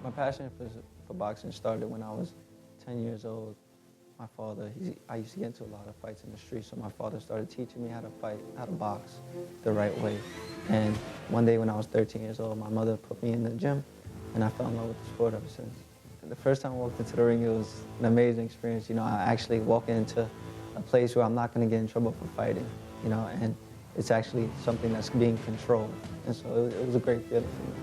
My passion for boxing started when I was 10 years old. My father, I used to get into a lot of fights in the street, so my father started teaching me how to fight, how to box the right way. And one day when I was 13 years old, my mother put me in the gym, and I fell in love with the sport ever since. The first time I walked into the ring, it was an amazing experience. You know, I actually walk into a place where I'm not going to get in trouble for fighting, you know, and it's actually something that's being controlled. And so it was a great feeling for me.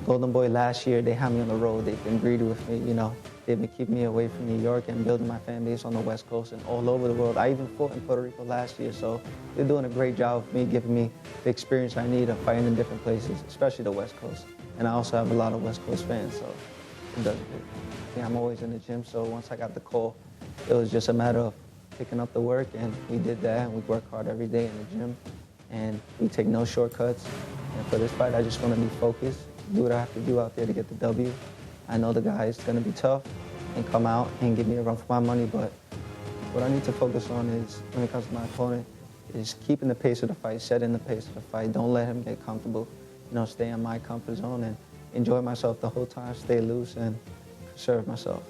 Golden Boy last year, they had me on the road. They've been greedy with me, you know. They've been keeping me away from New York and building my fan base on the West Coast and all over the world. I even fought in Puerto Rico last year, so they're doing a great job of me, giving me the experience I need of fighting in different places, especially the West Coast. And I also have a lot of West Coast fans, so it does good. Yeah, I'm always in the gym, so once I got the call, it was just a matter of picking up the work, and we did that, and we work hard every day in the gym, and we take no shortcuts. And for this fight, I just want to be focused, do what I have to do out there to get the W. I know the guy is going to be tough and come out and give me a run for my money, but what I need to focus on is, when it comes to my opponent, is keeping the pace of the fight, setting the pace of the fight. Don't let him get comfortable. You know, stay in my comfort zone and enjoy myself the whole time, stay loose and preserve myself.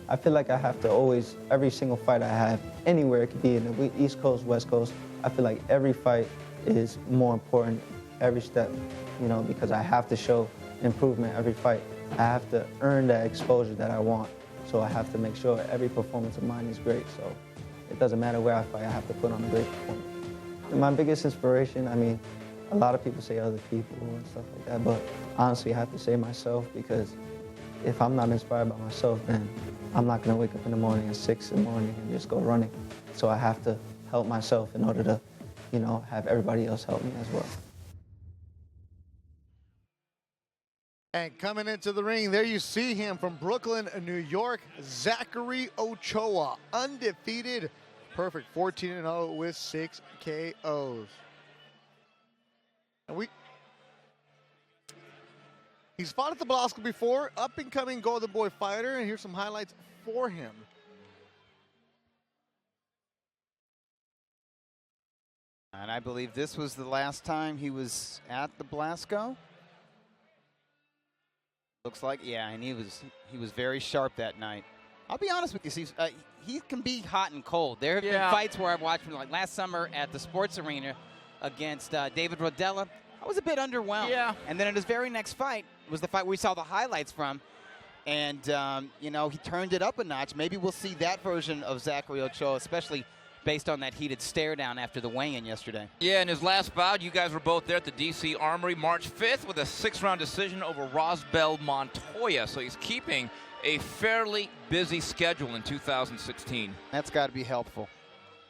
I feel like I have to always, every single fight I have, anywhere, it could be in the East Coast, West Coast, I feel like every fight is more important every step, you know, because I have to show improvement every fight. I have to earn that exposure that I want. So I have to make sure every performance of mine is great. So it doesn't matter where I fight, I have to put on a great performance. And my biggest inspiration, I mean, a lot of people say other people and stuff like that, but honestly, I have to say myself, because if I'm not inspired by myself, then I'm not going to wake up in the morning at 6 in the morning and just go running. So I have to help myself in order to, you know, have everybody else help me as well. And coming into the ring, there you see him from Brooklyn, New York, Zachary OCHOA, undefeated, perfect 14-0 with 6 KOs. And he's fought at the Belasco before, up-and-coming Golden Boy fighter, and here's some highlights for him. And I believe this was the last time he was at the Belasco. Looks like, yeah, and he was very sharp that night. I'll be honest with you, Steve, he can be hot and cold. There have been fights where I've watched him, like last summer at the Sports Arena against David Rodella. I was a bit underwhelmed. Yeah. And then in his very next fight was the fight we saw the highlights from. And, you know, he turned it up a notch. Maybe we'll see that version of Zachary OCHOA, especially based on that heated stare down after the weigh-in yesterday. Yeah, in his last bout, you guys were both there at the D.C. Armory March 5th with a 6-round decision over Rosbel Montoya. So he's keeping a fairly busy schedule in 2016. That's got to be helpful.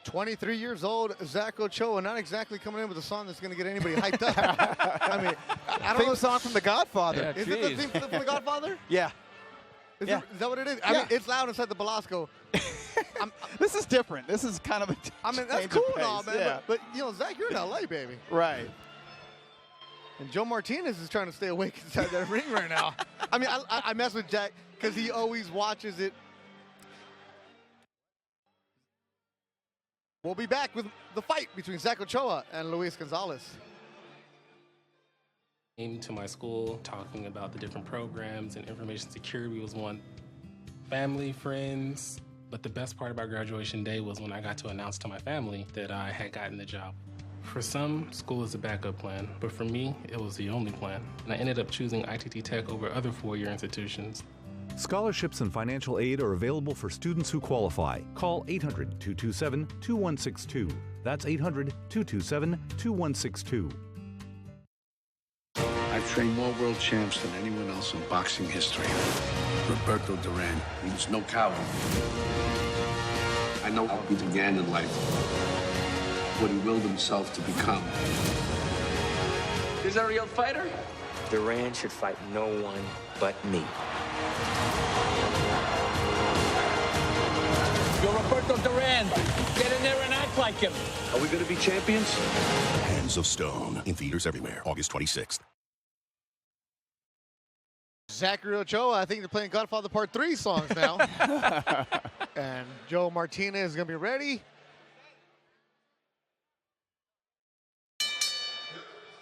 23 years old, Zach OCHOA, not exactly coming in with a song that's going to get anybody hyped up. I mean, I don't know. Theme song from The Godfather. Yeah, is it the theme from The Godfather? Yeah. Is that what it is? I mean, it's loud inside the Belasco. This is different. This is kind of a I mean, that's cool and all, man. Yeah. But, you know, Zach, you're in L.A., baby. Right. And Joe Martinez is trying to stay awake inside that ring right now. I mean, I mess with Jack because he always watches it. We'll be back with the fight between Zach OCHOA and Luis Gonzalez. Came to my school talking about the different programs, and information security was one. Family, friends, but the best part about graduation day was when I got to announce to my family that I had gotten the job. For some, school is a backup plan, but for me, it was the only plan. And I ended up choosing ITT Tech over other four-year institutions. Scholarships and financial aid are available for students who qualify. Call 800-227-2162. That's 800-227-2162. I've trained more world champs than anyone else in boxing history. Roberto Duran, he was no coward. I know how he began in life, what he willed himself to become. Is that a real fighter? Duran should fight no one but me. You're Roberto Duran. Get in there and act like him. Are we going to be champions? Hands of Stone, in theaters everywhere, August 26th. Zachary OCHOA, I think they're playing Godfather Part 3 songs now. And Joe Martinez is going to be ready.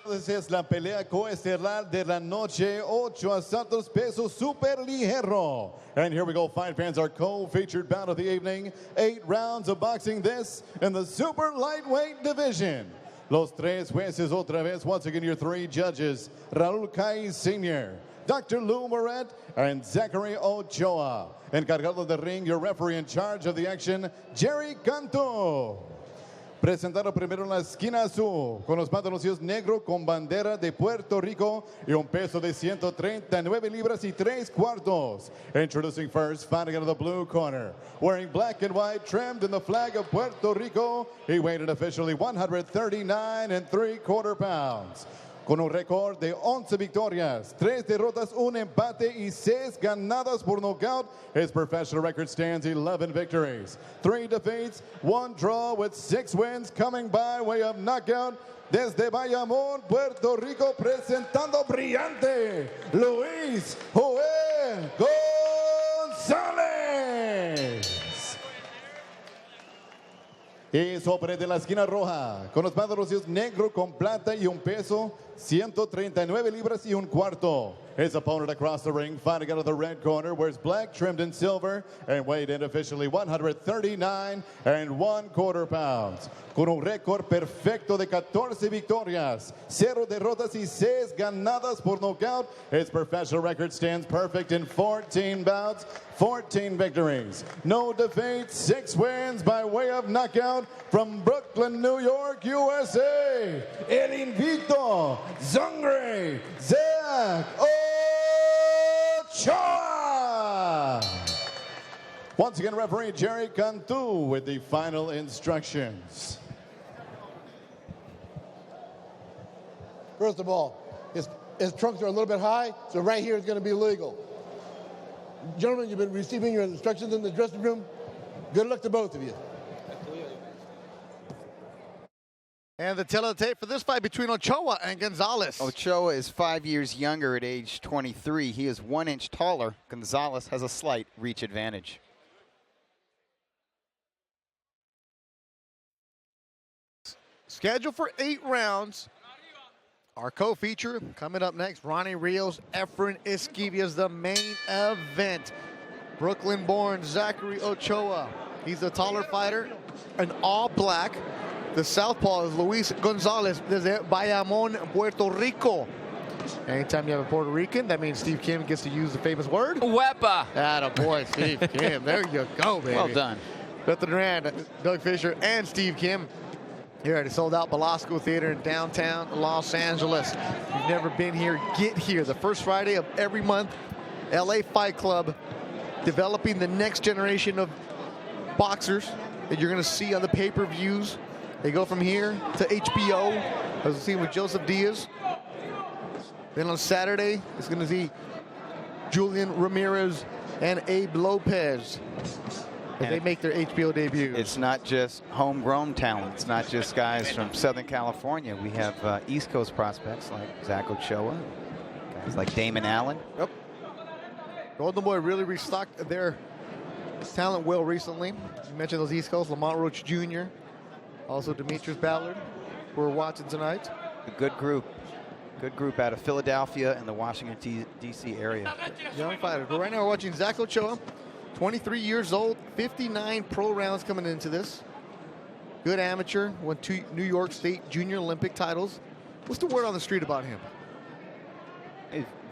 Es la pelea coestelar de la noche, 8 asaltos peso super ligero. And here we go, fight fans, our co-featured bout of the evening. 8 rounds of boxing, this in the super lightweight division. Los tres jueces otra vez, once again your 3 judges, Raul Kai Sr., Dr. Lou Moret, and Zachary Ochoa. Encargado del ring, your referee in charge of the action, Jerry Canto. Presentado primero en la esquina azul, con los pantaloncillos negro con bandera de Puerto Rico y un peso de 139 libras y 3/4. Introducing first, fighting out of the blue corner, wearing black and white, trimmed in the flag of Puerto Rico. He weighed in officially 139 3/4 pounds. Con un récord de 11 victorias, 3 derrotas, 1 empate y 6 ganadas por nocaut. His professional record stands 11 victories, 3 defeats, 1 draw with 6 wins, coming by way of knockout. Desde Bayamón, Puerto Rico, presentando brillante, Luis Joel González. Y sobre de la esquina roja, con los pantalones negro con plata y un peso, 139 libras y 1/4. His opponent across the ring, fighting out of the red corner, wears black, trimmed in silver, and weighed in officially 139 1/4 pounds. Con un récord perfecto de 14 victorias, 0 derrotas y 6 ganadas por nocaut. His professional record stands perfect in 14 bouts, 14 victories, no defeats, 6 wins by way of knockout. From Brooklyn, New York, USA, el invicto, Zachary Ochoa. Once again, referee Jerry Cantu with the final instructions. First of all, his trunks are a little bit high, so right here is going to be legal. Gentlemen, you've been receiving your instructions in the dressing room. Good luck to both of you. And the tell of the tape for this fight between Ochoa and Gonzalez. Ochoa is 5 years younger at age 23. He is 1 inch taller. Gonzalez has a slight reach advantage. Scheduled for 8 rounds. Our co-feature coming up next, Ronnie Rios, Efren Esquivias, the main event. Brooklyn-born Zachary Ochoa. He's the taller fighter, an all-black. The southpaw is Luis Gonzalez desde Bayamón, Puerto Rico. Anytime you have a Puerto Rican, that means Steve Kim gets to use the famous word. Wepa. Attaboy, Steve Kim. There you go, baby. Well done. Beth Durand, Doug Fisher, and Steve Kim here at the sold-out Belasco Theater in downtown Los Angeles. If you've never been here, get here. The first Friday of every month, LA Fight Club, developing the next generation of boxers that you're going to see on the pay-per-views. They go from here to HBO, as we've seen with Joseph Diaz. Then on Saturday, it's going to see Julian Ramirez and Abe Lopez as they make their HBO debuts. It's not just homegrown talent. It's not just guys from Southern California. We have East Coast prospects like Zach Ochoa, guys like Damon Allen. Yep. Golden Boy really restocked their talent well recently. You mentioned those East Coast, Lamont Roach Jr., also Demetrius Ballard, who we're watching tonight. A good group. Good group out of Philadelphia and the Washington, D.C. area. Young fighters. But right now we're watching Zach Ochoa, 23 years old, 59 pro rounds coming into this. Good amateur, won 2 New York State Junior Olympic titles. What's the word on the street about him?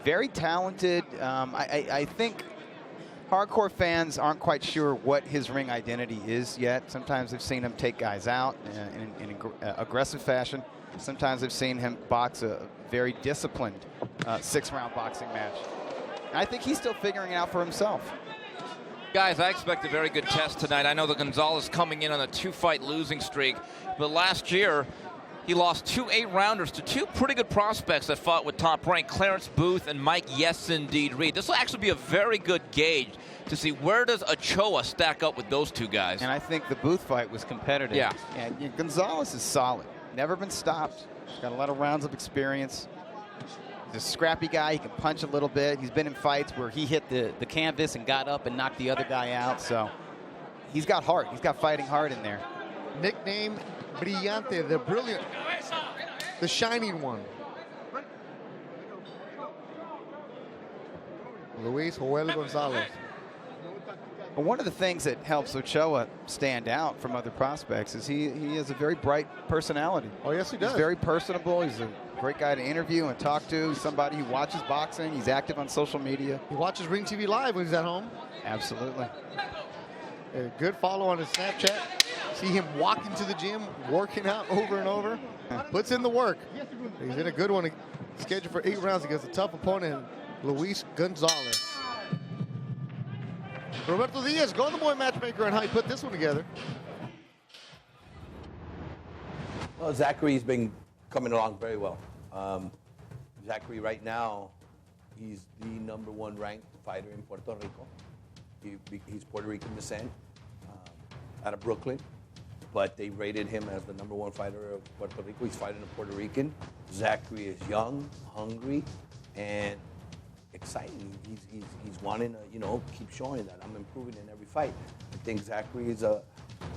Very talented. I think hardcore fans aren't quite sure what his ring identity is yet. Sometimes they've seen him take guys out in aggressive fashion. Sometimes they've seen him box a very disciplined 6-round boxing match. And I think he's still figuring it out for himself. Guys, I expect a very good test tonight. I know that Gonzalez coming in on a 2-fight losing streak, but last year he lost 2 8-rounders to 2 pretty good prospects that fought with top rank, Clarence Booth and Mike Yes Indeed Reed. This will actually be a very good gauge to see where does Ochoa stack up with those 2 guys. And I think the Booth fight was competitive. Yeah. And Gonzalez is solid. Never been stopped. Got a lot of rounds of experience. He's a scrappy guy. He can punch a little bit. He's been in fights where he hit the canvas and got up and knocked the other guy out. So he's got heart. He's got fighting heart in there. Nickname Brillante, the brilliant, the shining one. Luis Joel Gonzalez. But one of the things that helps Ochoa stand out from other prospects is he has a very bright personality. Oh, yes, he does. He's very personable. He's a great guy to interview and talk to. He's somebody who watches boxing. He's active on social media. He watches Ring TV Live when he's at home. Absolutely. A good follow on his Snapchat. See him walking to the gym, working out over and over. Puts in the work. He's in a good one. Scheduled for 8 rounds against a tough opponent, Luis Gonzalez. Roberto Diaz, Golden Boy matchmaker, and how he put this one together. Well, Zachary's been coming along very well. Zachary right now, he's the #1 ranked fighter in Puerto Rico. He's Puerto Rican descent, out of Brooklyn, but they rated him as the #1 fighter of Puerto Rico. He's fighting a Puerto Rican. Zachary is young, hungry, and exciting. He's wanting to, keep showing that I'm improving in every fight. I think Zachary is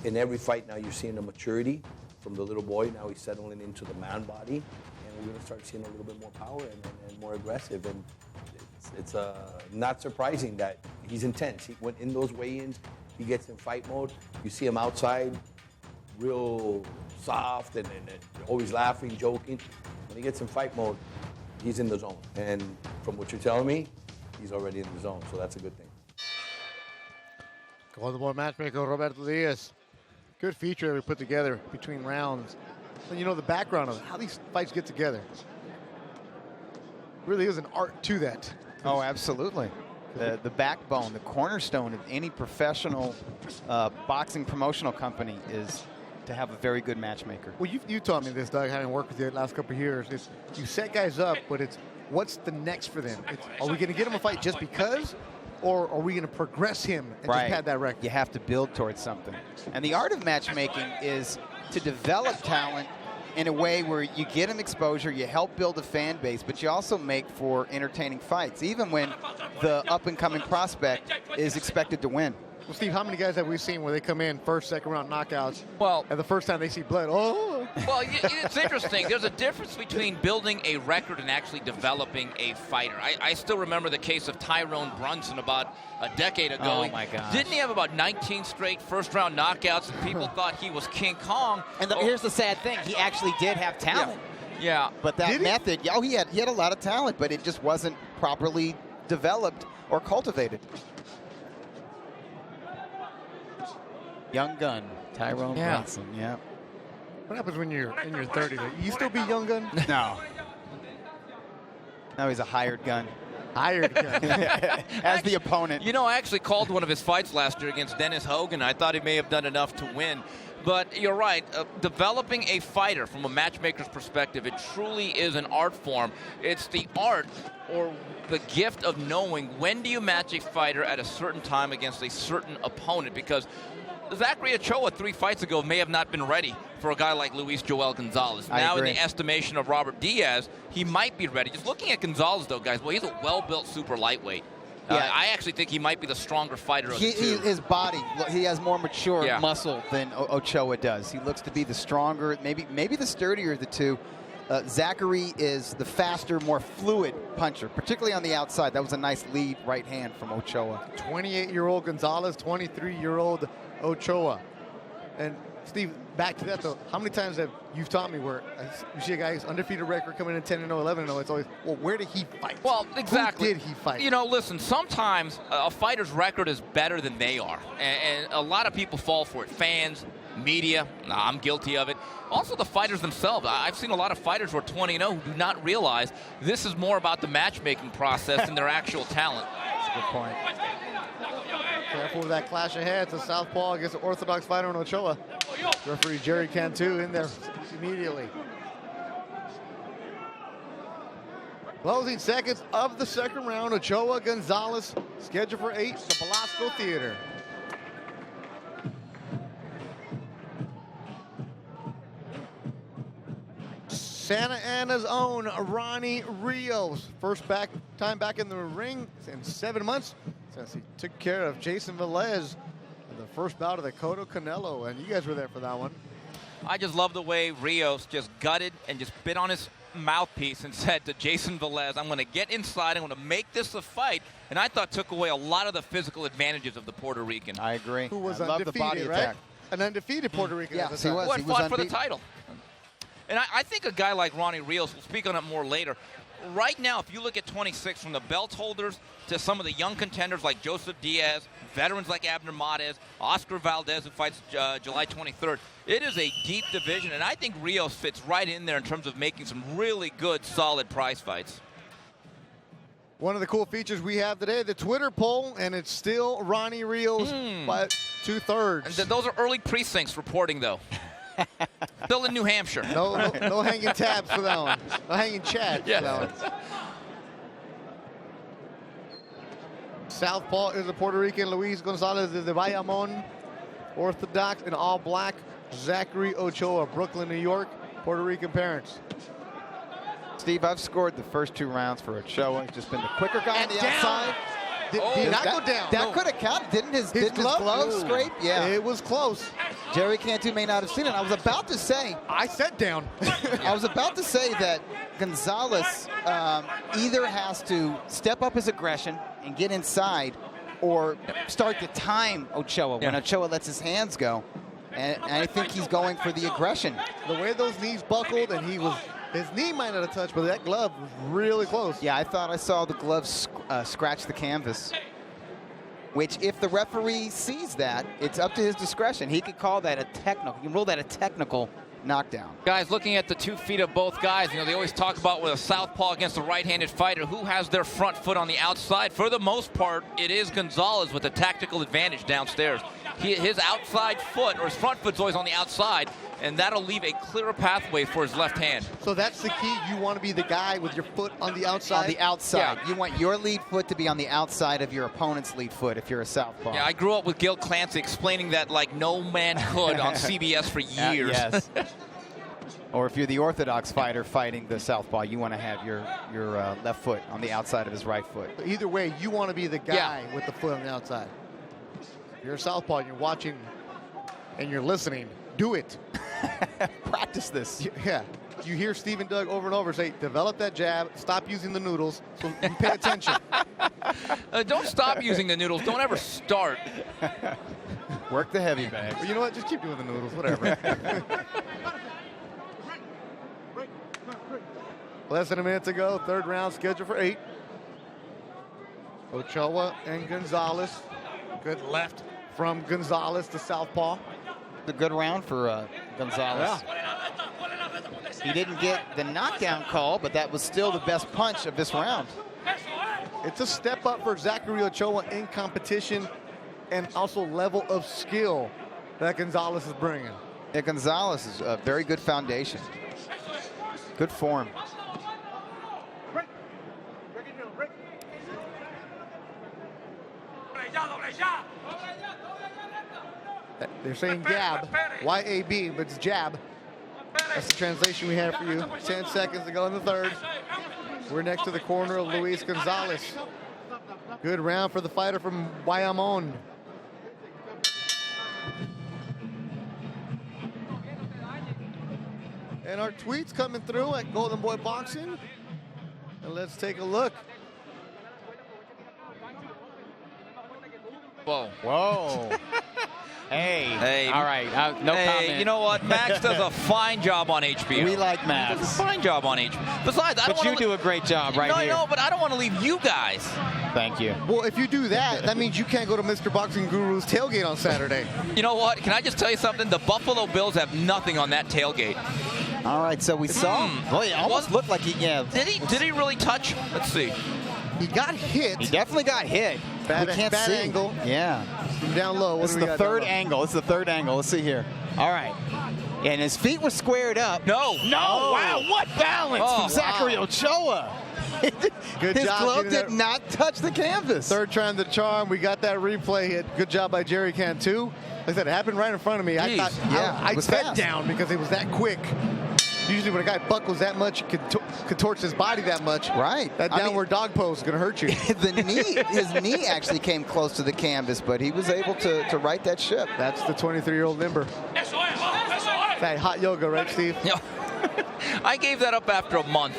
in every fight now you're seeing a maturity from the little boy. Now he's settling into the man body, and we're going to start seeing a little bit more power and more aggressive. And it's not surprising that he's intense. When in those weigh-ins, he gets in fight mode. You see him outside, real soft and always laughing, joking. When he gets in fight mode, he's in the zone. And from what you're telling me, he's already in the zone, so that's a good thing. Golden Boy matchmaker Roberto Diaz. Good feature that we put together between rounds. And the background of how these fights get together. Really is an art to that. Oh, absolutely. The backbone, the cornerstone of any professional boxing promotional company is to have a very good matchmaker. Well, you taught me this, Doug, having worked with you the last couple of years. You set guys up, but it's what's the next for them? Are we going to get him a fight just because, or are we going to progress him and just pad that record? You have to build towards something. And the art of matchmaking is to develop talent in a way where you get them exposure, you help build a fan base, but you also make for entertaining fights, even when the up-and-coming prospect is expected to win. Well, Steve, how many guys have we seen where they come in first, second round knockouts? Well, and the first time they see blood, oh! Well, it's interesting. There's a difference between building a record and actually developing a fighter. I still remember the case of Tyrone Brunson about a decade ago. Oh, my gosh. Didn't he have about 19 straight first-round knockouts, and people thought he was King Kong? And here's the sad thing. He actually did have talent. Yeah. But that method, he had a lot of talent, but it just wasn't properly developed or cultivated. Young gun, Tyrone Brunson, yeah. What happens when you're in your 30s? You still be young gun? No. Now he's a hired gun. Hired gun. As the opponent. I actually called one of his fights last year against Dennis Hogan. I thought he may have done enough to win. But you're right. Developing a fighter from a matchmaker's perspective, it truly is an art form. It's the art or the gift of knowing when do you match a fighter at a certain time against a certain opponent, because Zachary Ochoa 3 fights ago may have not been ready for a guy like Luis Joel Gonzalez. Now, in the estimation of Robert Diaz, he might be ready. Just looking at Gonzalez, though, guys, well, he's a well-built super lightweight. Yeah. I actually think he might be the stronger fighter of the two. His body, he has more mature muscle than Ochoa does. He looks to be the stronger, maybe the sturdier of the two. Zachary is the faster, more fluid puncher, particularly on the outside. That was a nice lead right hand from Ochoa. 28-year-old Gonzalez, 23-year-old Ochoa. And Steve, back to that though, how many times have you taught me where you see a guy's undefeated record coming in 10-0, 11-0, it's always, well, where did he fight? Well, exactly. Who did he fight? Listen, sometimes a fighter's record is better than they are. And a lot of people fall for it. Fans, media, I'm guilty of it. Also the fighters themselves. I've seen a lot of fighters who are 20-0 who do not realize this is more about the matchmaking process than their actual talent. That's a good point. Careful with that clash ahead. It's a southpaw against an orthodox fighter in Ochoa. Referee Jerry Cantu in there immediately. Closing seconds of the second round. Ochoa Gonzalez scheduled for 8 at the Belasco Theater. Santa Ana's own Ronnie Rios. First time back in the ring in 7 months since he took care of Jason Velez in the first bout of the Cotto Canelo, and you guys were there for that one. I just love the way Rios just gutted and just bit on his mouthpiece and said to Jason Velez, I'm going to get inside, I'm going to make this a fight, and I thought took away a lot of the physical advantages of the Puerto Rican. I agree. Who was I love the body undefeated, right? attack. An undefeated Puerto Rican. Yeah, at the he time. was. What, He was fought for the unbeaten. title. And I think a guy like Ronnie Rios, we'll speak on it more later, right now, if you look at 26, from the belt holders to some of the young contenders like Joseph Diaz, veterans like Abner Mares, Oscar Valdez, who fights July 23rd, it is a deep division, and I think Rios fits right in there in terms of making some really good, solid prize fights. One of the cool features we have today, the Twitter poll, and it's still Ronnie Rios by 2/3. And those are early precincts reporting, though. Still in New Hampshire. No hanging tabs for that one. No hanging chads for that one. Southpaw is a Puerto Rican. Luis Gonzalez is the Bayamon. Orthodox in all black. Zachary Ochoa, Brooklyn, New York. Puerto Rican parents. Steve, I've scored the first 2 rounds for Ochoa. He's just been the quicker guy on the outside. Did not go down. That could have counted. Didn't his glove scrape? Yeah. It was close. Jerry Cantu may not have seen it. I was about to say. I said down. I was about to say that Gonzalez either has to step up his aggression and get inside, or start to time Ochoa when Ochoa lets his hands go. And I think he's going for the aggression. The way those knees buckled, and his knee might not have touched, but that glove was really close. Yeah, I thought I saw the glove scratch the canvas, which if the referee sees that, it's up to his discretion. He could call that a technical. He can rule that a technical knockdown. Guys, looking at the 2 feet of both guys, you know, they always talk about with a southpaw against a right-handed fighter, who has their front foot on the outside. For the most part, it is Gonzalez with a tactical advantage downstairs. His outside foot, or his front foot's always on the outside, and that'll leave a clearer pathway for his left hand. So that's the key. You want to be the guy with your foot on the outside? On the outside. Yeah. You want your lead foot to be on the outside of your opponent's lead foot if you're a southpaw. Yeah, I grew up with Gil Clancy explaining that like no man could on CBS for years. Yes. Or if you're the orthodox fighter fighting the southpaw, you want to have your left foot on the outside of his right foot. But either way, you want to be the guy with the foot on the outside. You're a southpaw, and you're watching, and you're listening. Do it. Practice this. Yeah. You hear Steve Doug over and over say, develop that jab, stop using the noodles, so you pay attention. Don't stop using the noodles. Don't ever start. Work the heavy bag. Well, you know what? Just keep doing the noodles, whatever. Less than a minute to go. 3rd round scheduled for 8. Ochoa and Gonzalez. Good left from Gonzalez to southpaw. A good round for Gonzalez. Yeah. He didn't get the knockdown call, but that was still the best punch of this round. It's a step up for Zachary Ochoa in competition, and also level of skill that Gonzalez is bringing. Yeah, Gonzalez is a very good foundation. Good form. They're saying gab, Y-A-B, but it's jab. That's the translation we have for you. 10 seconds to go in the 3rd. We're next to the corner of Luis Gonzalez. Good round for the fighter from Bayamon. And our tweets coming through at Golden Boy Boxing. And let's take a look. Whoa. Whoa. Hey. All right. No comment. You know what? Max does a fine job on HBO. We like Max. Does a fine job on HBO. Besides, I don't But you do a great job right here. No, I know, but I don't want to leave you guys. Thank you. Well, if you do that, that means you can't go to Mr. Boxing Guru's tailgate on Saturday. You know what? Can I just tell you something? The Buffalo Bills have nothing on that tailgate. All right, so we saw him. Boy, it almost looked like he, Did he really touch? Let's see. He got hit. He definitely got hit. Bad, we can't bad see. angle. Yeah. From down low. This is the 3rd angle. This is the 3rd angle. Let's see here. All right. And his feet were squared up. No. Wow, what balance from Zachary Ochoa. Good His job. glove did not touch the canvas. 3rd trying the charm. We got that replay hit. Good job by Jerry Cantu. Like I said, it happened right in front of me. Jeez. I thought I was fed fast. down because it was that quick. Usually when a guy buckles that much, contorts his body that much. Right. That downward dog pose is going to hurt you. His knee actually came close to the canvas, but he was able to right that ship. That's the 23-year-old Nimber. That hot yoga, right, Steve? Yeah. I gave that up after a month.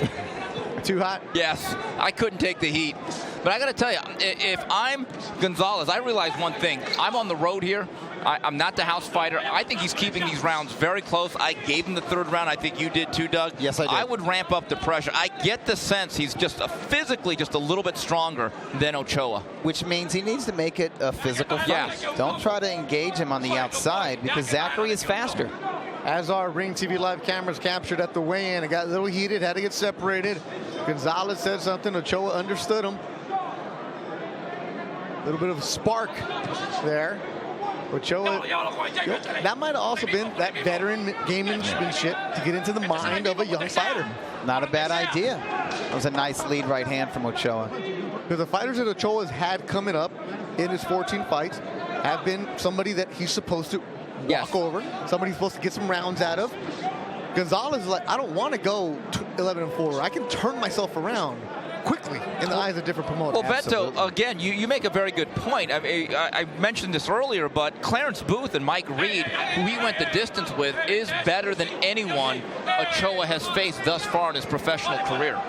Too hot? Yes, I couldn't take the heat. But I got to tell you, if I'm Gonzalez, I realize one thing. I'm on the road here. I'm not the house fighter. I think he's keeping these rounds very close. I gave him the third round. I think you did too, Doug. Yes, I did. I would ramp up the pressure. I get the sense he's just physically just a little bit stronger than Ochoa. Which means he needs to make it a physical fight. Yeah. Don't try to engage him on the outside because Zachary is faster. As our Ring TV Live cameras captured at the weigh-in, it got a little heated, had to get separated. Gonzalez said something. Ochoa understood him. A little bit of a spark there. Ochoa, that might have also been that veteran gamemanship to get into the mind of a young fighter. Not a bad idea. That was a nice lead right hand from Ochoa. Because the fighters that Ochoa's had coming up in his 14 fights have been somebody that he's supposed to walk over, somebody he's supposed to get some rounds out of. Gonzalez is like, I don't want to go 11-4. I can turn myself around quickly in the eyes of different promoters. Well, Beto, again, you make a very good point. I mentioned this earlier, but Clarence Booth and Mike Reed, who he went the distance with, is better than anyone Ochoa has faced thus far in his professional career.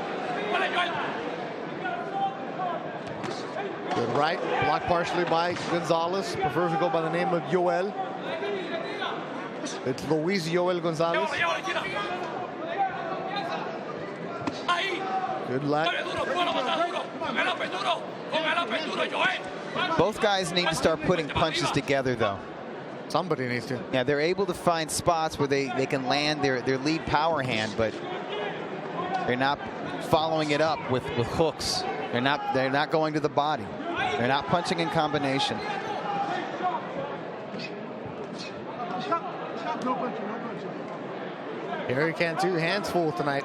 Good right, blocked partially by Gonzalez. Prefers to go by the name of Yoel. It's Luis Yoel Gonzalez. Good luck. Both guys need to start putting punches together, though. Somebody needs to. Yeah, they're able to find spots where they can land their lead power hand, but they're not following it up with hooks. They're not going to the body. They're not punching in combination. Here he can too, hands full tonight.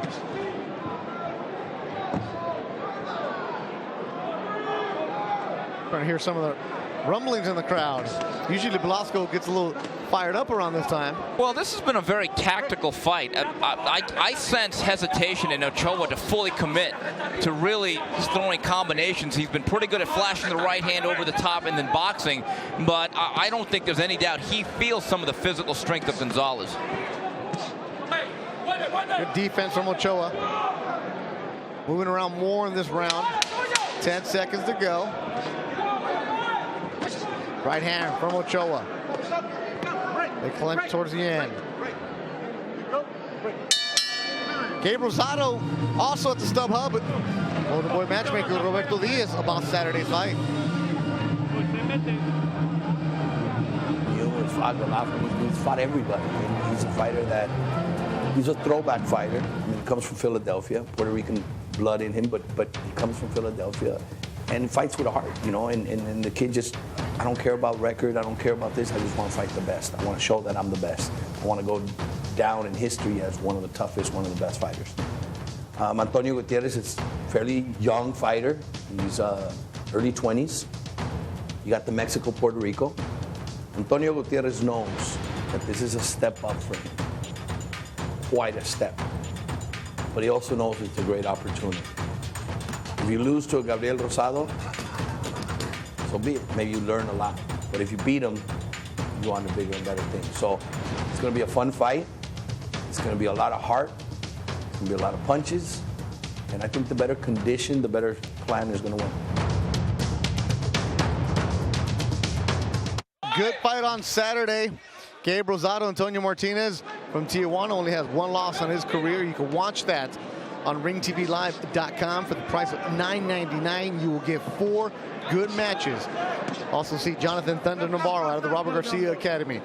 Trying to hear some of the rumblings in the crowd. Usually Blasco gets a little fired up around this time. Well, this has been a very tactical fight. I sense hesitation in Ochoa to fully commit to really throwing combinations. He's been pretty good at flashing the right hand over the top and then boxing, but I don't think there's any doubt he feels some of the physical strength of Gonzalez. Good defense from Ochoa. Moving around more in this round. 10 seconds to go. Right hand from Ochoa. They clinch towards the end. Gabe Rosado also at the Stub Hub. Golden Boy matchmaker Roberto Diaz about Saturday's fight. He's fought everybody. He's a fighter that, he's a throwback fighter. I mean, he comes from Philadelphia, Puerto Rican blood in him, but he comes from Philadelphia and fights with a heart, you know, and the kid just, I don't care about record, I don't care about this, I just want to fight the best. I want to show that I'm the best. I want to go down in history as one of the toughest, one of the best fighters. Antonio Gutierrez is a fairly young fighter. He's early 20s. You got the Mexico-Puerto Rico. Antonio Gutierrez knows that this is a step up for him. Quite a step. But he also knows it's a great opportunity. If you lose to Gabriel Rosado, so be it. Maybe you learn a lot. But if you beat him, you go on to bigger and better things. So it's going to be a fun fight. It's going to be a lot of heart. It's going to be a lot of punches. And I think the better condition, the better plan is going to win. Good fight on Saturday. Gabe Rosado, Antonio Martinez from Tijuana only has one loss on his career. You can watch that on ringtvlive.com for the price of $9.99. You will get 4 good matches. Also see Jonathan Thunder Navarro out of the Robert Garcia Academy.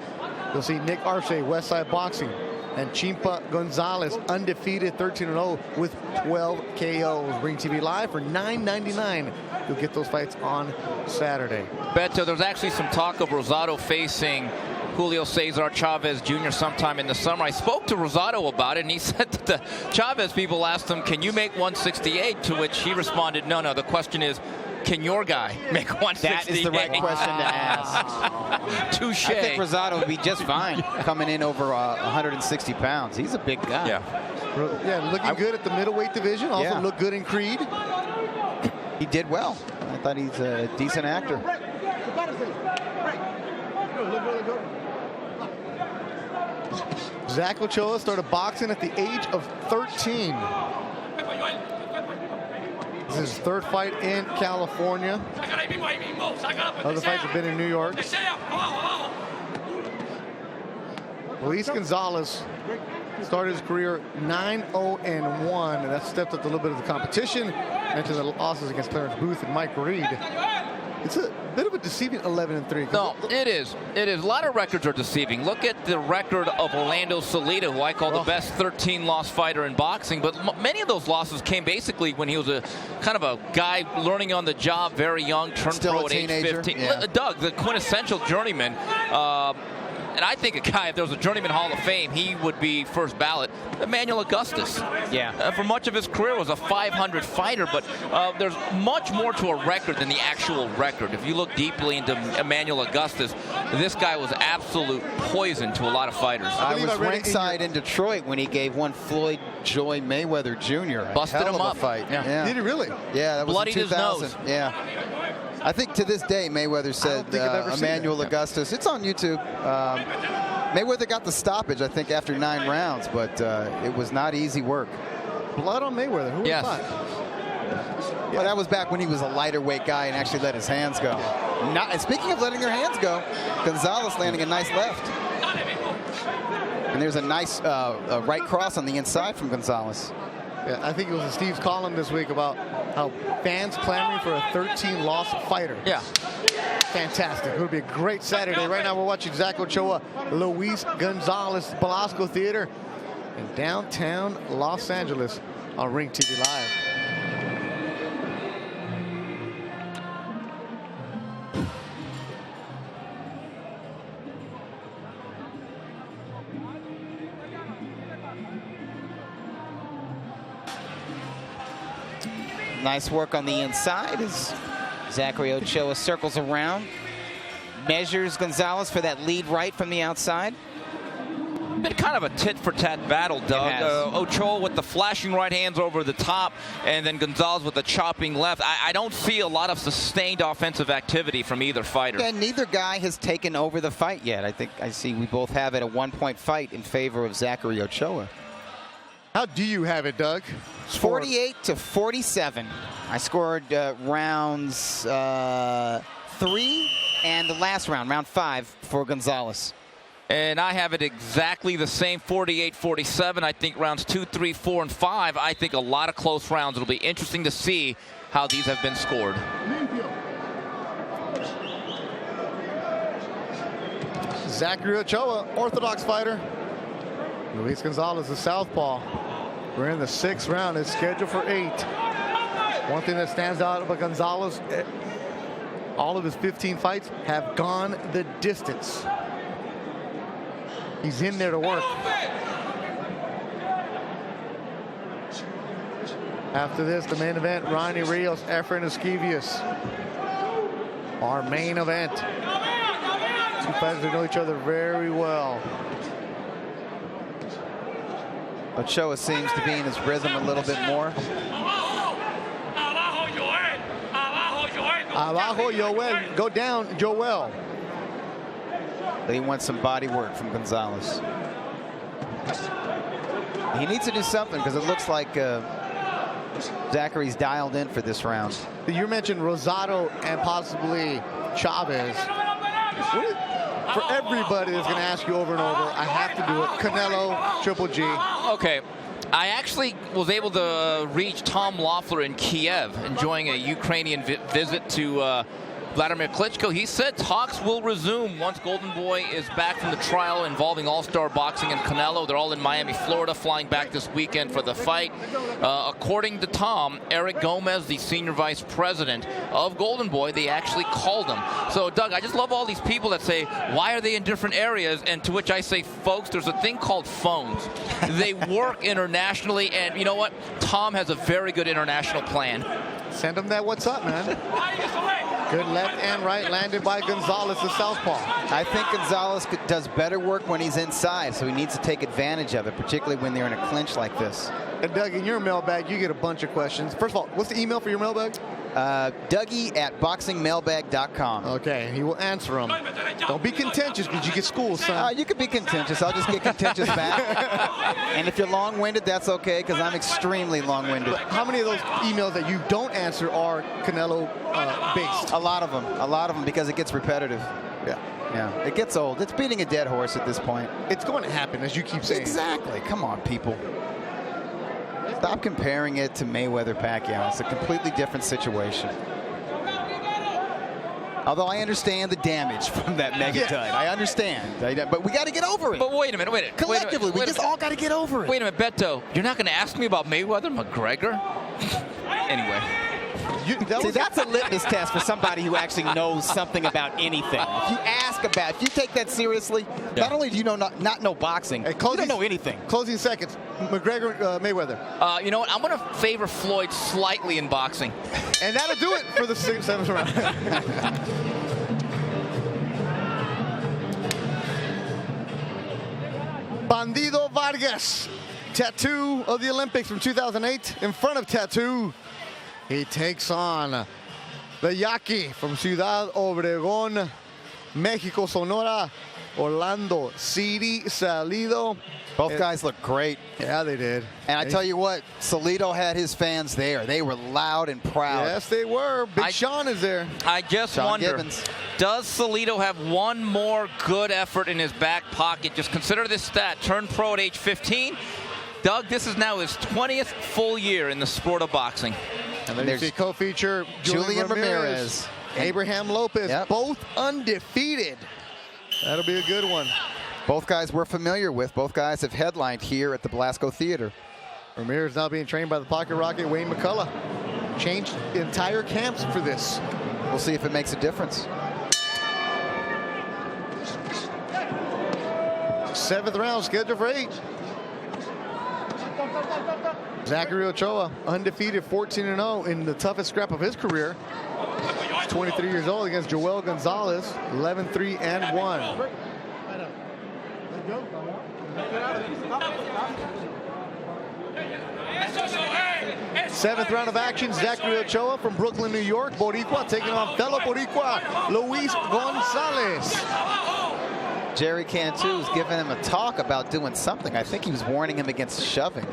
You'll see Nick Arce, Westside Boxing, and Chimpa Gonzalez, undefeated 13-0 with 12 KOs. Ring TV Live for $9.99. You'll get those fights on Saturday. Beto, there's actually some talk of Rosado facing Julio Cesar Chavez Jr. sometime in the summer. I spoke to Rosado about it, and he said that the Chavez people asked him, can you make 168? To which he responded, no, the question is, can your guy make 168? That is the right question to ask. Touche. I think Rosado would be just fine coming in over 160 pounds. He's a big guy. Yeah, looking good at the middleweight division. Also looked good in Creed. He did well. I thought he's a decent actor. Zach Ochoa started boxing at the age of 13. This is his third fight in California. Other fights have been in New York. Luis Gonzalez started his career 9-0-1, and that stepped up a little bit of the competition. Mentioned the losses against Clarence Booth and Mike Reed. It's a bit of a deceiving 11-3. No, it is. It is. A lot of records are deceiving. Look at the record of Orlando Salido, who I call the best 13-loss fighter in boxing. But many of those losses came basically when he was a kind of a guy learning on the job, very young, turned pro at age 15. Yeah. Doug, the quintessential journeyman. And I think a guy, if there was a Journeyman Hall of Fame, he would be first ballot. Emmanuel Augustus. Yeah. For much of his career was a 500 fighter, but there's much more to a record than the actual record. If you look deeply into Emmanuel Augustus, this guy was absolute poison to a lot of fighters. I was ringside in Detroit when he gave one Floyd Joy Mayweather Jr. Busted him up. Fight. Yeah. Did he really? Yeah, that was Bloodied in his 2000. nose. Yeah. I think to this day, Mayweather said Emmanuel Augustus. It's on YouTube. Mayweather got the stoppage, I think, after 9 rounds, but it was not easy work. Blood on Mayweather. Who would have thought? Well, that was back when he was a lighter weight guy and actually let his hands go. And speaking of letting your hands go, Gonzalez landing a nice left. And there's a nice right cross on the inside from Gonzalez. Yeah, I think it was in Steve's column this week about how fans clamoring for a 13-loss fighter. Yeah. Fantastic. It would be a great Saturday. Right now we're watching Zach Ochoa, Luis Gonzalez, Belasco Theater in downtown Los Angeles on Ring TV Live. Nice work on the inside as Zachary Ochoa circles around, measures Gonzalez for that lead right from the outside. Been kind of a tit-for-tat battle, Doug. Ochoa with the flashing right hands over the top, and then Gonzalez with the chopping left. I don't see a lot of sustained offensive activity from either fighter. And neither guy has taken over the fight yet. I think I see we both have it a 1-point fight in favor of Zachary Ochoa. How do you have it, Doug? 48-47. I scored rounds 3 and the last round, round 5, for Gonzalez. And I have it exactly the same, 48-47. I think rounds 2, 3, 4, and 5, I think a lot of close rounds. It'll be interesting to see how these have been scored. Zachary Ochoa, orthodox fighter. Luis Gonzalez, the southpaw. We're in the 6th round. It's scheduled for 8. One thing that stands out about Gonzalez, all of his 15 fights have gone the distance. He's in there to work. After this, the main event, Ronnie Rios, Efren Esquivius. Our main event. Two fighters who know each other very well. Ochoa seems to be in his rhythm a little bit more. Abajo, Joel. Go down, Joel. He wants some body work from Gonzalez. He needs to do something because it looks like Zachary's dialed in for this round. You mentioned Rosado and possibly Chavez. For everybody that's going to ask you over and over, I have to do it. Canelo, Triple G. Okay. I actually was able to reach Tom Loeffler in Kiev, enjoying a Ukrainian visit to Vladimir Klitschko. He said talks will resume once Golden Boy is back from the trial involving All-Star Boxing and Canelo. They're all in Miami, Florida, flying back this weekend for the fight. According to Tom, Eric Gomez, the senior vice president of Golden Boy, they actually called him. So, Doug, I just love all these people that say, why are they in different areas? And to which I say, folks, there's a thing called phones. They work internationally, and you know what? Tom has a very good international plan. Send him that what's up, man. Good left and right landed by Gonzalez, the southpaw. I think Gonzalez does better work when he's inside, so he needs to take advantage of it, particularly when they're in a clinch like this. And Doug, in your mailbag, you get a bunch of questions. First of all, what's the email for your mailbag? Dougie at boxingmailbag.com. Okay, he will answer them. Don't be contentious because you get schooled, son. You can be contentious. I'll just get contentious back. And if you're long-winded, that's okay because I'm extremely long-winded. How many of those emails that you don't answer are Canelo-based? A lot of them. A lot of them because it gets repetitive. Yeah. Yeah, it gets old. It's beating a dead horse at this point. It's going to happen, as you keep saying. Exactly. Come on, people. Stop comparing it to Mayweather-Pacquiao. It's a completely different situation. Although I understand the damage from that mega dud. I understand. But we got to get over it. But wait a minute. Collectively, we just all got to get over it. Wait a minute, Beto. You're not going to ask me about Mayweather-McGregor? Anyway. That's a litmus test for somebody who actually knows something about anything. If you ask about, if you take that seriously, not only do you not know boxing, you don't know anything. Closing seconds. McGregor, Mayweather. You know what? I'm going to favor Floyd slightly in boxing. And that'll do it for the 7th round. Bandido Vargas. Tattoo of the Olympics from 2008. In front of Tattoo. He takes on the Yaqui from Ciudad Obregón, Mexico, Sonora, Orlando City, Salido. Both guys look great. Yeah, they did. And I tell you what, Salido had his fans there. They were loud and proud. Yes, they were. Big Sean is there. I just wonder, does Salido have one more good effort in his back pocket? Just consider this stat. Turned pro at age 15. Doug, this is now his 20th full year in the sport of boxing. And then there's the co-feature, Julian Ramirez, Abraham Lopez, both undefeated. That'll be a good one. Both guys we're familiar with. Both guys have headlined here at the Belasco Theater. Ramirez now being trained by the Pocket Rocket, Wayne McCullough. Changed entire camps for this. We'll see if it makes a difference. 7th round scheduled for 8. Zachary Ochoa, undefeated, 14-0 in the toughest scrap of his career. He's 23 years old against Joel Gonzalez, 11-3-1. 7th round of action, Zachary Ochoa from Brooklyn, New York. Boricua taking on fellow Boricua, Luis Gonzalez. Jerry Cantu's giving him a talk about doing something. I think he was warning him against shoving.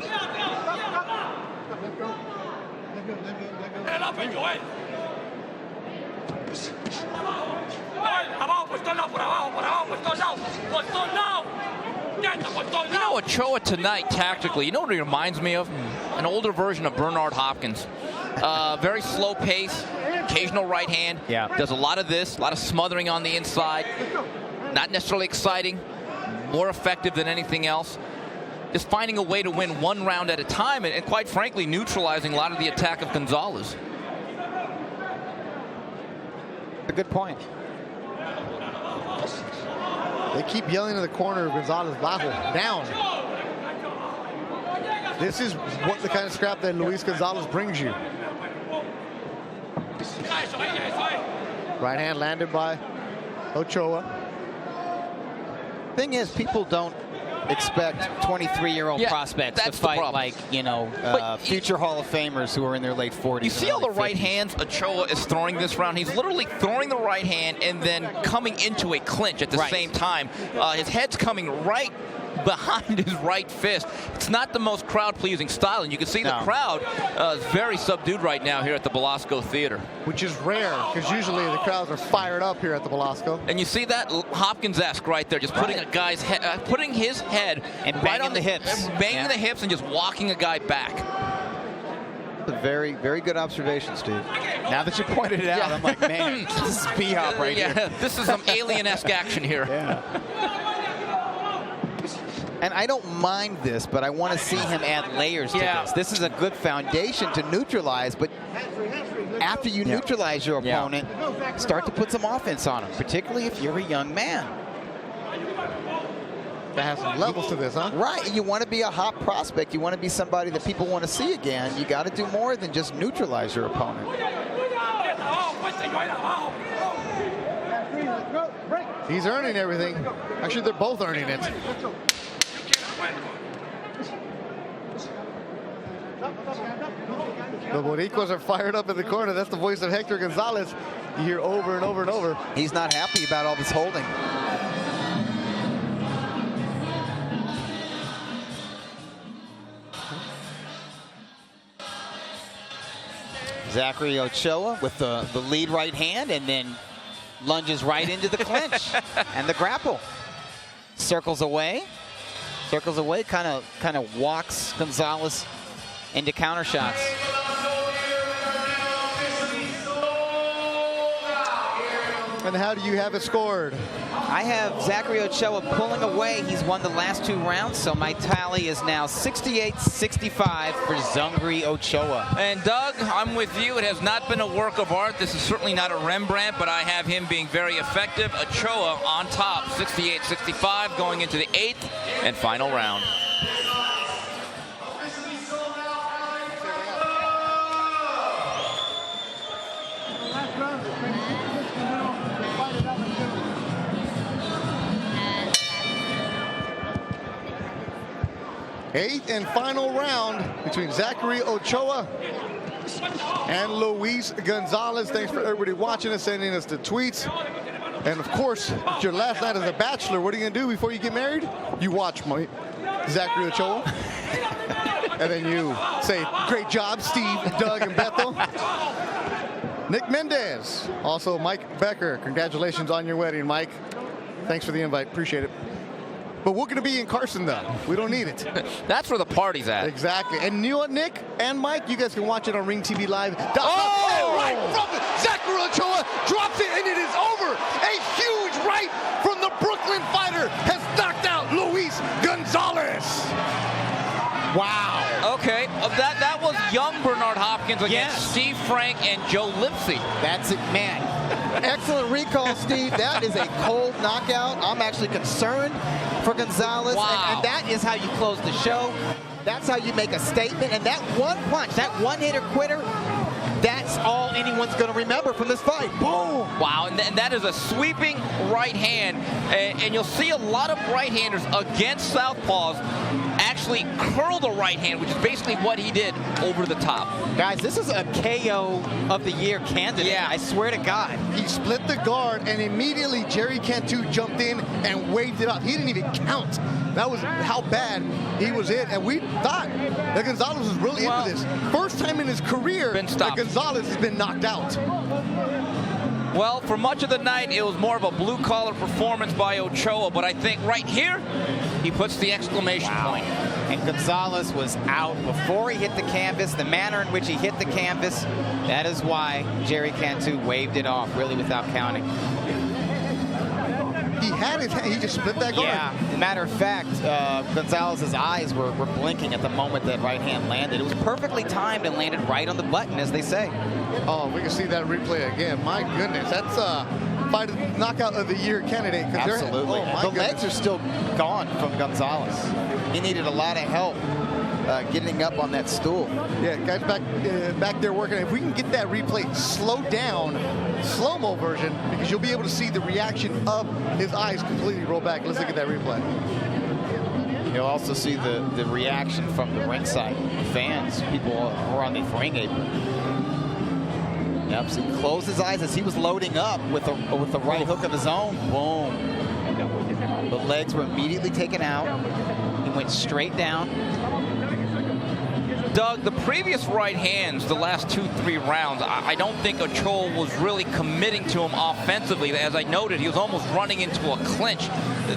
You know, Ochoa tonight, tactically, you know what he reminds me of? An older version of Bernard Hopkins. Very slow pace, occasional right hand. Yeah. Does a lot of this, a lot of smothering on the inside. Not necessarily exciting, more effective than anything else. Just finding a way to win one round at a time and quite frankly, neutralizing a lot of the attack of Gonzalez. A good point. They keep yelling in the corner of Gonzalez Bajo, down. This is what the kind of scrap that Luis Gonzalez brings you. Right hand landed by Ochoa. Thing is, people don't expect 23-year-old prospects to fight like, you know, future Hall of Famers who are in their late 40s. You see all the right hands Ochoa is throwing this round. He's literally throwing the right hand and then coming into a clinch at the same time. His head's coming right behind his right fist. It's not the most crowd-pleasing style, and you can see the crowd is very subdued right now here at the Belasco Theater. Which is rare, because usually the crowds are fired up here at the Belasco. And you see that Hopkins-esque right there, just putting a guy's head, putting his head and right banging on the hips, banging the hips, and just walking a guy back. A very, very good observation, Steve. Now that you pointed it out, I'm like, man, this is B-hop right here. This is some alien-esque action here. And I don't mind this, but I want to see him add layers to this. This is a good foundation to neutralize, but after you neutralize your opponent, start to put some offense on him, particularly if you're a young man. That has some levels to this, huh? Right. You want to be a hot prospect. You want to be somebody that people want to see again. You got to do more than just neutralize your opponent. He's earning everything. Actually, they're both earning it. The Boricuas are fired up in the corner. That's the voice of Hector Gonzalez. You hear over and over and over. He's not happy about all this holding. Zachary Ochoa with the lead right hand and then lunges right into the clinch and the grapple. Circles away, kind of walks Gonzalez into counter shots. And how do you have it scored? I have Zachary Ochoa pulling away. He's won the last 2 rounds, so my tally is now 68-65 for Zachary Ochoa. And Doug, I'm with you. It has not been a work of art. This is certainly not a Rembrandt, but I have him being very effective. Ochoa on top, 68-65, going into the 8th and final round. Eighth and final round between Zachary Ochoa and Luis Gonzalez. Thanks for everybody watching us, sending us the tweets. And of course, it's your last night as a bachelor. What are you gonna do before you get married? You watch Zachary Ochoa. And then you say, great job, Steve, Doug, and Bethel. Nick Mendez, also Mike Becker. Congratulations on your wedding, Mike. Thanks for the invite, appreciate it. But we're going to be in Carson, though. We don't need it. That's where the party's at. Exactly. And you know what, Nick and Mike? You guys can watch it on RingTVLive.com. Oh! And right from it, Zachary Ochoa drops it, and it is over. A huge right from the Brooklyn fighter has knocked out Luis Gonzalez. Wow. Okay, that was young Bernard Hopkins against Steve Frank and Joe Lipsy. That's it, man. Excellent recall, Steve. That is a cold knockout. I'm actually concerned for Gonzalez. Wow. And that is how you close the show. That's how you make a statement. And that one punch, that one-hitter quitter, that's all anyone's going to remember from this fight. Boom. Wow, and that is a sweeping right hand. And you'll see a lot of right-handers against southpaws actually curl the right hand, which is basically what he did over the top. Guys, this is a KO of the year candidate. Yeah. I swear to God. He split the guard, and immediately Jerry Cantu jumped in and waved it up. He didn't even count. That was how bad he was in. And we thought that Gonzalez was really into this. First time in his career that Gonzalez has been knocked out. Well, for much of the night, it was more of a blue-collar performance by Ochoa, but I think right here, he puts the exclamation point. And Gonzalez was out before he hit the canvas. The manner in which he hit the canvas, that is why Jerry Cantu waved it off, really without counting. He had his hand, he just split that guard. Yeah, matter of fact, Gonzalez's eyes were blinking at the moment that right hand landed. It was perfectly timed and landed right on the button, as they say. Oh, we can see that replay again. My goodness, that's fight knockout of the year candidate. Absolutely. The legs are still gone from Gonzalez. He needed a lot of help getting up on that stool. Yeah, guys back there working. If we can get that replay slowed down, slow-mo version, because you'll be able to see the reaction of his eyes completely roll back. Let's look at that replay. You'll also see the reaction from the ringside fans, people who are on the ring apron. Yep, so he closed his eyes as he was loading up with the right hook of his own. Boom. The legs were immediately taken out. He went straight down. Doug, the previous right hands, the last 2-3 rounds, I don't think Ochoa was really committing to him offensively. As I noted, he was almost running into a clinch.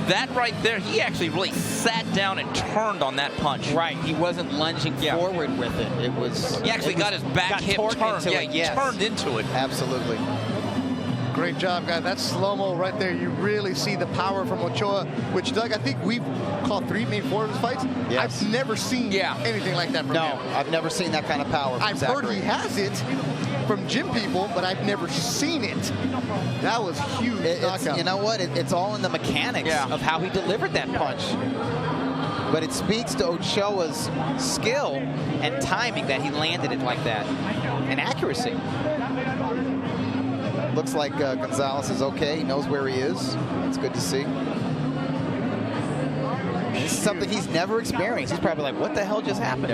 That right there, he actually really sat down and turned on that punch. Right, he wasn't lunging forward with it. It was. He actually got his back hip turned. Yeah, he turned into it. Absolutely. Great job, guys. That's slow-mo right there. You really see the power from Ochoa, which, Doug, I think we've called 3, maybe 4 of his fights. Yes. I've never seen anything like that from him. No, I've never seen that kind of power from I've heard he has it from gym people, but I've never seen it. That was huge knockout. You know what? It's all in the mechanics of how he delivered that punch. But it speaks to Ochoa's skill and timing that he landed it like that. And accuracy. Looks like Gonzalez is okay. He knows where he is. It's good to see. This is something he's never experienced. He's probably like, what the hell just happened?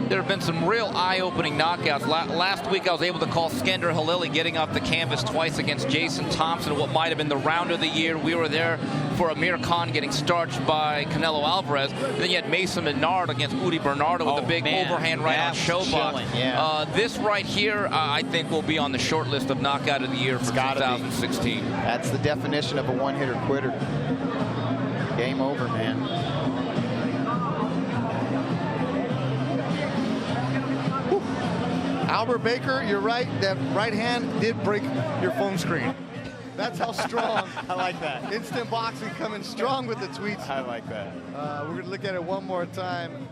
There have been some real eye-opening knockouts. Last week I was able to call Skender Halili getting off the canvas twice against Jason Thompson, what might have been the round of the year. We were there for Amir Khan getting starched by Canelo Alvarez. Then you had Mason Menard against Udi Bernardo with a big overhand right on Showbox. Yeah. This right here, I think, will be on the short list of knockout of the year for 2016. That's the definition of a one-hitter quitter. Game over, man. Albert Baker, you're right. That right hand did break your phone screen. That's how strong. I like that. Instant boxing coming strong with the tweets. I like that. We're going to look at it one more time.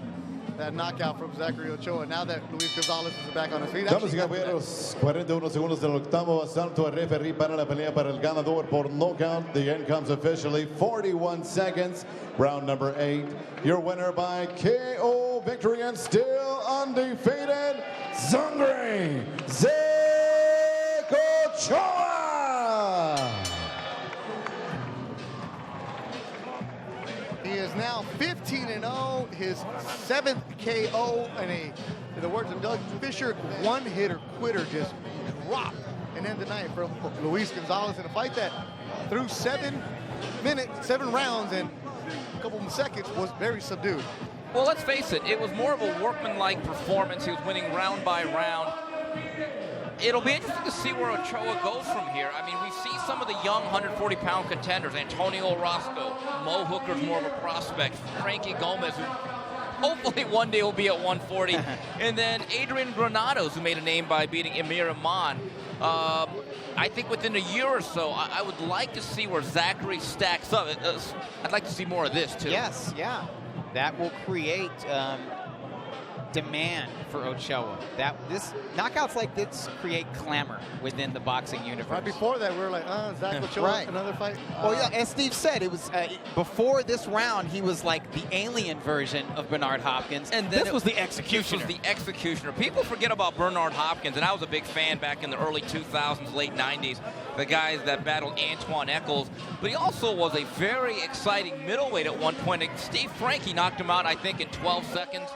That knockout from Zachary Ochoa. Now that Luis Gonzalez is back on his feet. Damas y caballeros, 41 segundos del octavo asalto. El referee para la pelea para el ganador por knockout. The end comes officially 41 seconds. Round number 8. Your winner by KO victory and still undefeated, Zachary Ochoa. He is now 15-0, his 7th KO, and in the words of Doug Fisher, one-hitter quitter, just dropped and end the night for Luis Gonzalez in a fight that through 7 rounds and a couple of seconds was very subdued. Well, let's face it, it was more of a workmanlike performance. He was winning round by round. It'll be interesting to see where Ochoa goes from here. I mean, we see some of the young 140-pound contenders. Antonio Orozco, Mo Hooker's more of a prospect. Frankie Gomez, who hopefully one day will be at 140. And then Adrian Granados, who made a name by beating Emir Aman. I think within a year or so, I would like to see where Zachary stacks up. I'd like to see more of this, too. Yes, yeah. That will create demand for Ochoa. Knockouts like this create clamor within the boxing universe. Right before that, we were like, Zach Ochoa, another fight. Well, yeah, as Steve said, it was before this round, he was like the alien version of Bernard Hopkins, and then this was the executioner. This was the executioner. People forget about Bernard Hopkins, and I was a big fan back in the early 2000s, late 90s, the guys that battled Antoine Eccles, but he also was a very exciting middleweight at one point. Steve Frankie knocked him out, I think, in 12 seconds.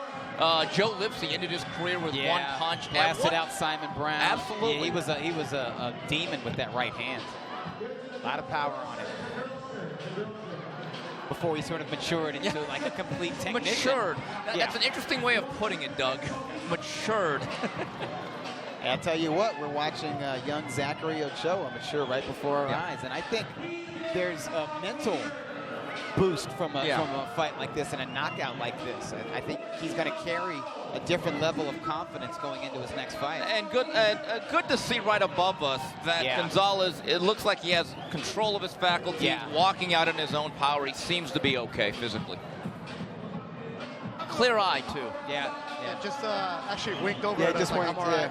Joe Lipsy ended his career with one punch. Blasted out Simon Brown. Absolutely. Yeah, he was a demon with that right hand. A lot of power on it. Before he sort of matured into like a complete technician. Matured. That's an interesting way of putting it, Doug. Matured. I'll tell you what, we're watching young Zachary Ochoa mature right before our eyes, and I think there's a mental boost from a fight like this and a knockout like this. I think he's going to carry a different level of confidence going into his next fight. And good to see right above us that Gonzalez, it looks like he has control of his faculties, walking out in his own power. He seems to be okay physically. Clear eye, too. Yeah, just actually winked over. Yeah, just winked, I'm all right.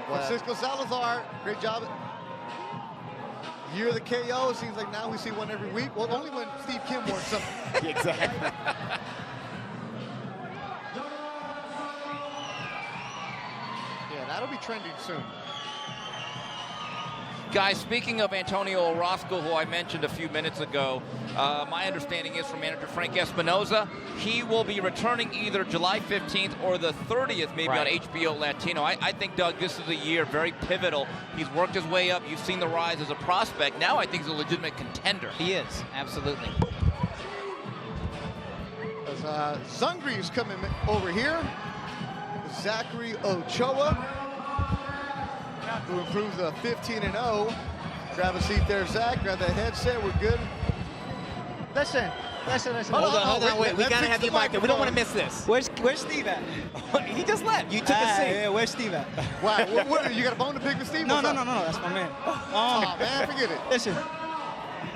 Francisco Salazar, great job. Year of the KO, it seems like now we see one every week. Well, only when Steve Kim won something. Exactly. Yeah, that'll be trending soon. Guys, speaking of Antonio Orozco, who I mentioned a few minutes ago, my understanding is from manager Frank Espinoza, he will be returning either July 15th or the 30th, maybe on HBO Latino. I think, Doug, this is a year very pivotal. He's worked his way up. You've seen the rise as a prospect. Now I think he's a legitimate contender. He is, absolutely. As Zungri's coming over here, Zachary Ochoa, who improves to 15-0. Grab a seat there, Zach. Grab that headset. We're good. Listen. Hold on. Wait. We got to have you mic there. We don't want to miss this. Where's Steve at? He just left. You took a seat. Yeah, where's Steve at? Wow. You got a bone to pick with Steve? No. That's my man. Oh, man, forget it. Listen,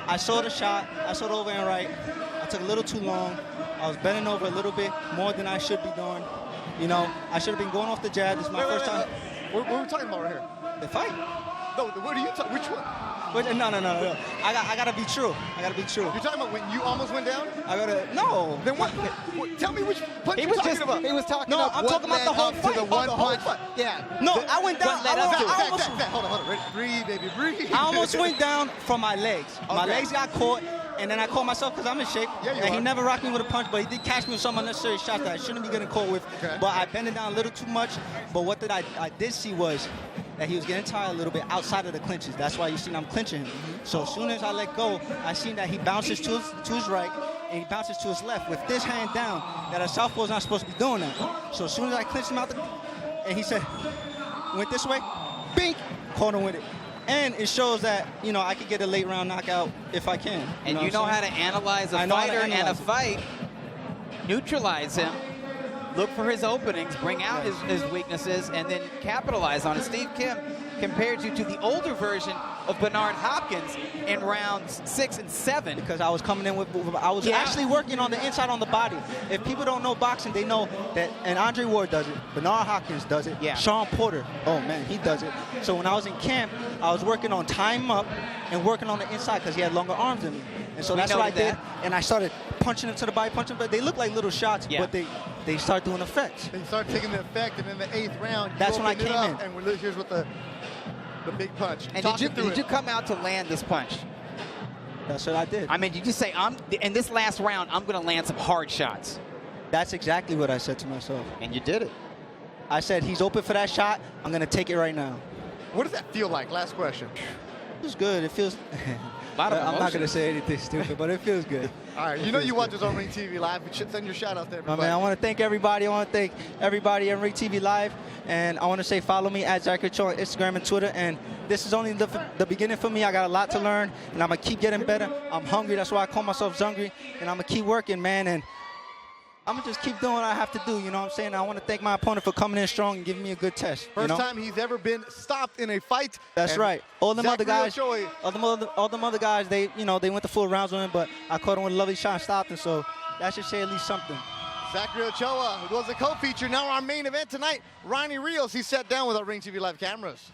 I saw the shot. I saw the overhand right. I took a little too long. I was bending over a little bit more than I should be doing. You know, I should have been going off the jab. This is my first time. What are we talking about right here? The fight. No, what are you talking? Which one? No. I gotta be true. You're talking about when you almost went down? No. Then what? Tell me which punch you're talking about. He was talking about. No, I'm talking about the whole fight. To the one punch. Yeah. No, I went down. Hold on. Breathe, baby, breathe. I almost went down from my legs. My legs got caught, And then I caught myself because I'm in shape. Yeah, you and are. he never rocked me with a punch, but he did catch me with some unnecessary shots that I shouldn't be getting caught with. Okay. But I bent it down a little too much. But what I did see was that he was getting tired a little bit outside of the clinches. That's why you seen I'm clinching him. So as soon as I let go, I seen that he bounces to his right and he bounces to his left with this hand down. That a southpaw is not supposed to be doing that. So as soon as I clinched him out, and he said, went this way, bink, caught him with it. And it shows that, you know, I could get a late round knockout if I can. And you know how to analyze a fighter and a fight, neutralize him, look for his openings, bring out his weaknesses, and then capitalize on it. Steve Kim compared you to the older version of Bernard Hopkins in rounds 6 and 7. Because I was coming in with, I was actually working on the inside on the body. If people don't know boxing, they know that, and Andre Ward does it, Bernard Hopkins does it, Sean Porter, oh man, he does it. So when I was in camp, I was working on tying him up and working on the inside because he had longer arms than me. And so that's what I did. And I started punching him to the body, but they look like little shots, but they start doing effects. They start taking the effect, and in the 8th round, that's when I came in. And here's what the big punch. And did you come out to land this punch? That's what I did. I mean, did you say, in this last round, I'm going to land some hard shots? That's exactly what I said to myself. And you did it. I said, he's open for that shot. I'm going to take it right now. What does that feel like? Last question. It feels good. It feels... I'm not going to say anything stupid, but it feels good. All right, you know you watch us on Ring TV Live. We should send your shout out there, everybody. Man, I want to thank everybody. I want to thank everybody on Ring TV Live. And I want to say follow me at Zachary OCHOA on Instagram and Twitter. And this is only the beginning for me. I got a lot to learn, and I'm going to keep getting better. I'm hungry. That's why I call myself Zungry. And I'm going to keep working, man. And I'm going to just keep doing what I have to do, you know what I'm saying? I want to thank my opponent for coming in strong and giving me a good test. First time he's ever been stopped in a fight. That's right. All them other guys, OCHOA. all them other guys, they went the full rounds with him, but I caught him with a lovely shot and stopped him, so that should say at least something. Zachary OCHOA, who was a co-feature. Now our main event tonight, Ronnie Rios. He sat down with our Ring TV Live cameras.